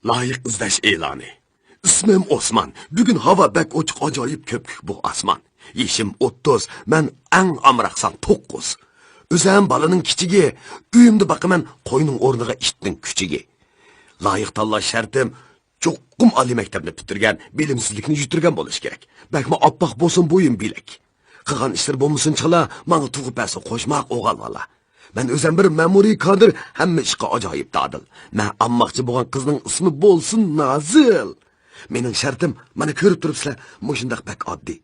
Loyiq izlash e'loni. Ismim Osman. Bugun havo bak ochiq ajoyib ko'pkuk bu osmon. Yeshim 30, men eng amraqsan 9. O'zim balaning kichigi, uyimda baqaman qo'yning o'rniga itning kuchigi. Loyiq tanlash shartim cho'qqum oliy maktabni bitirgan, bilimsizlikni yuturgan bo'lish kerak. Bakma oppoq bo'lsin bo'yim bilak. Qilgan ishlar bo'lmasin chala, menga tug'ib basi qo'shmoq o'g'al vala. Ben o'zim bir ma'muriy kadr, hamma ishga ajoyib dadil. Men ammoqchi bo'lgan qizning ismi bo'lsin Nazil. Mening shartim, mana ko'rib turibsizlar, mushundaq bak oddiy.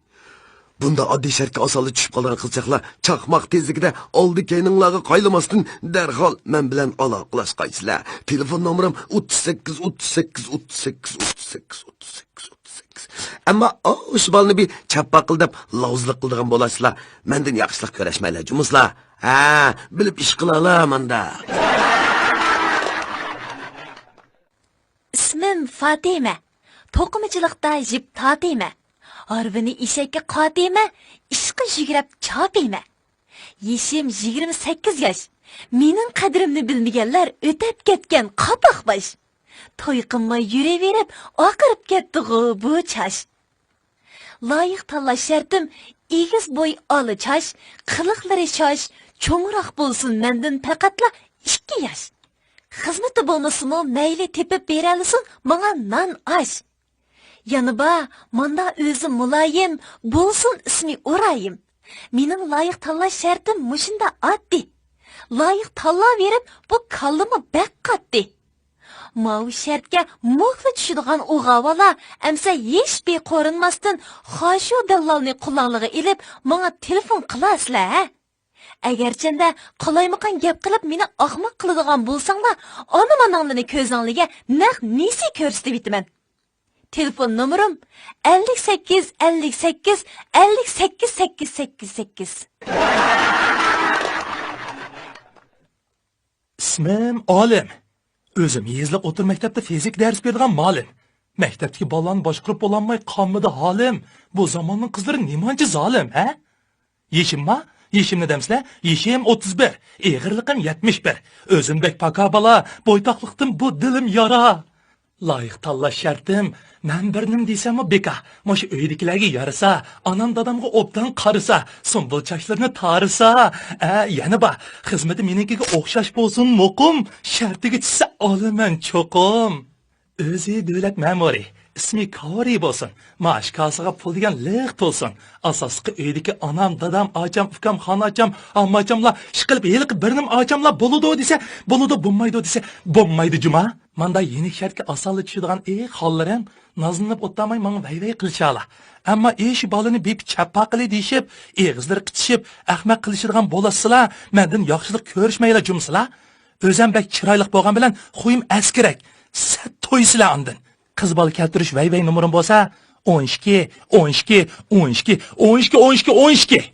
Bunda oddiy shartga osonlik tushib qolgan qizchaqlar chaqmoq tezligida oldi keyninglarga qaylamasdan darhol men bilan aloqalashqaysizlar. Telefon nomerim 38 38 38 38 38. Ammo o'sha balni bir chappaqildab lovzlik qildigan bo'lasizlar. Mendan yaxshilik ko'rashmaylar, jumuslar. Ha, bilib ish qilalar menda. İsmim Fatima. To'qimachilikda jib Fatima. Arvini ishakka qotiyma, ishqi yugurab chopiyma. Yeshim 28 yosh. Mening qadrimni bilmaganlar o'tib ketgan qopiq bosh. To'y qilmay yuraverib, oqirib ketdi-ku bu chash. Loyiq tanlash shartim egiz bo'y oli chash, qiliqlari shosh, cho'ngroq bo'lsin mendan faqatla 2 yosh. Xizmati bo'lmasimi mayli tepib beralsin, menga non osh. Yanıba, manda özü mulayim, bulsun ismi urayim. Mening loyiq tanlash shartim mushunda oddiy. Loyiq tanla verib, bu kallımı bek qatdi. Mau shartga muhli tushadigan o'g'avala, amsa hech be qo'rinmasdan xoshu dallalni qulonlig'i ilib, menga telefon qilasizlar. Agarchanda qolaymiqan gap qilib meni ahmoq qiladigan bo'lsanglar, ona mananglarni ko'zingizga naq nesi ko'rsatib bitaman. Telefon numaram 58 58 58 888. İsmim Olim. Özüm yezliq o'tir maktabda fizik ders bergan molim. Maktabdagi bolalarni boshqarib bo'lolmay qolmadi holim. Bu zamonning qizlari nimancha zolim, ha? Yeshimma? Yeshimni demsizlar? Yeshim 31, eg'irliqim 71. O'zimdek paka bola, bo'ytoqliqdim bu dilim yara. Loyiq tanlash shartim, men birnim desam beka, mo'sha uydagilarga yarasa, onam dadamga obdan qarisa, sumbul chachlarini tarisa, yana ba, xizmati menikiga o'xshash bo'lsin muqim, shartiga tushsa olaman cho'qim. O'zi davlat ma'muri, ismi Kori bo'lsin, maosh kasiga pul degan liq to'lsin. Asosqi uydagi onam, dadam, ocham, ukam, xonacham, ammachamlar ishqilib yiliq birnim ochamlar bo'ludi desa, bo'ludi, bo'lmaydi desa, bo'lmaydi juma. Manda yeni shartga osonlik tushadigan hollarim nazlanib o'tmay menga vayvay qilishala. Ammo ish bolani bep chappaqili deyshib, eg'izlari qitishib, ahmaq qilishadigan bo'lasizlar, mendan yaxshilik ko'rishmaylar jumsizlar. O'zim bek chiroyli bo'lgan bilan qo'yim askirak. Sat to'ysizlar ondan. Qiz bola keltirish vayvay numerim bo'lsa 12 12 12 12 12 12.